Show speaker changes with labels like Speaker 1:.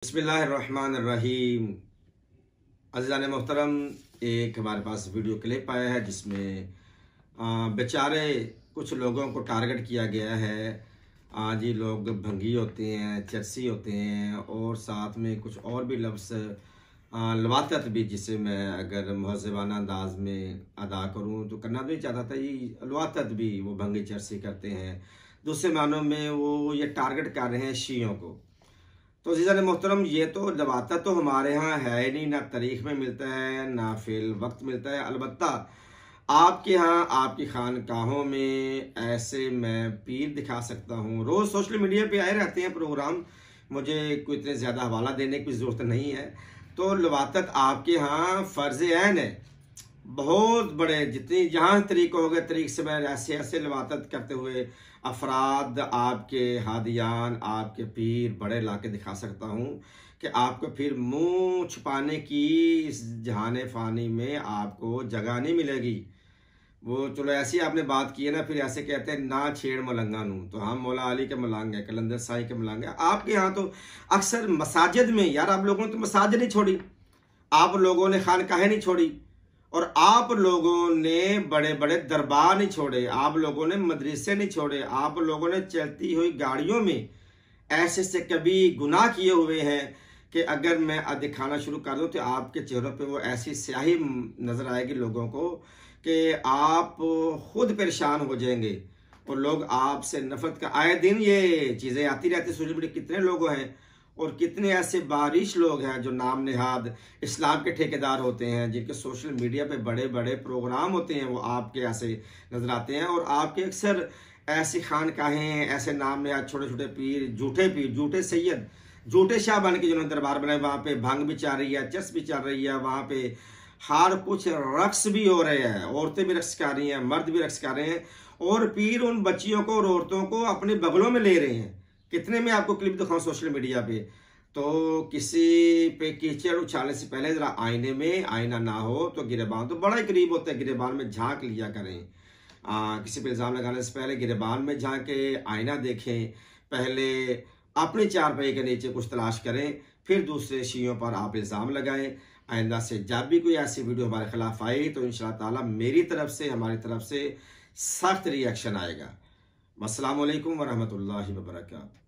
Speaker 1: बिस्मिल्लाहिर्रहमानिर्रहीम। अज़ीज़ान मोहतरम, एक हमारे पास वीडियो क्लिप आया है जिसमें बेचारे कुछ लोगों को टारगेट किया गया है। आज ये लोग भंगी होते हैं, चरसी होते हैं और साथ में कुछ और भी लफ्ज़ लवातत भी, जिसे मैं अगर महज़बाना अंदाज में अदा करूँ तो करना भी चाहता था। ये लवातत भी वो भंगी चरसी करते हैं, दूसरे मानों में वो ये टारगेट कर रहे हैं शियों को। तो अज़ीज़ान मोहतरम, ये तो लवातत तो हमारे यहाँ है ही नहीं, ना तारीख़ में मिलता है ना फिल वक्त मिलता है। अलबत्ता आपके यहाँ आपकी खानकाहों में ऐसे मैं पीर दिखा सकता हूँ। रोज़ सोशल मीडिया पे आए रहते हैं प्रोग्राम, मुझे कोई इतने ज़्यादा हवाला देने की ज़रूरत नहीं है। तो लवातत आपके यहाँ फ़र्ज़ ऐन है, बहुत बड़े जितनी जहाँ तरीक़ों हो गए तरीक़ से मैं ऐसे ऐसे लवातत करते हुए अफराद, आपके हादियान, आपके पीर बड़े ला के दिखा सकता हूँ कि आपको फिर मुंह छुपाने की इस जहाने फ़ानी में आपको जगह नहीं मिलेगी। वो चलो ऐसी आपने बात की है ना, फिर ऐसे कहते हैं ना छेड़ मलंगा नू, तो हम मौला अली के मलंग हैं, कलंदर साई के मलंग हैं। आपके यहाँ तो अक्सर मसाजिद में, यार आप लोगों ने तो मसाजिद नहीं छोड़ी, आप लोगों ने खानकाहें नहीं छोड़ी, और आप लोगों ने बड़े बड़े दरबार नहीं छोड़े, आप लोगों ने मदरसे नहीं छोड़े, आप लोगों ने चलती हुई गाड़ियों में ऐसे से कभी गुनाह किए हुए हैं कि अगर मैं दिखाना शुरू कर दूं तो आपके चेहरों पे वो ऐसी स्याही नज़र आएगी लोगों को कि आप खुद परेशान हो जाएंगे और लोग आपसे नफरत का। आए दिन ये चीज़ें आती रहती सोशल मीडिया, कितने लोग हैं और कितने ऐसे बारिश लोग हैं जो नाम नेहाद इस्लाम के ठेकेदार होते हैं, जिनके सोशल मीडिया पे बड़े बड़े प्रोग्राम होते हैं, वो आपके ऐसे नजर आते हैं। और आपके अक्सर ऐसी खानकाहें, ऐसे नाम नेहाद छोटे छोटे पीर, झूठे सैयद, झूठे शाह बन के जिन्होंने दरबार बनाए, वहाँ पे भंग भी चल रही है, चस भी चल रही है, वहाँ पे हर कुछ रक्स भी हो रहे हैं, औरतें भी रक्स कर रही हैं, मर्द भी रक्स कर रहे हैं, और पीर उन बच्चियों को और औरतों को अपने बगलों में ले रहे हैं। कितने में आपको क्लिप दिखाऊं सोशल मीडिया पे। तो किसी पे कीचड़ उछालने से पहले जरा आईने में, आईना ना हो तो गिरेबान तो बड़ा ही करीब होता है, गिरेबान में झांक लिया करें। किसी पे इल्ज़ाम लगाने से पहले गिरेबान में झांके, आईना देखें, पहले अपने चारपाई के नीचे कुछ तलाश करें, फिर दूसरे शियों पर आप इल्ज़ाम लगाएं। आइंदा से जब भी कोई ऐसी वीडियो हमारे खिलाफ आई तो इंशाअल्लाह ताला मेरी तरफ से, हमारी तरफ से सख्त रिएक्शन आएगा। अस्सलामु अलैकुम वरहमतुल्लाहि वबरकातुहू।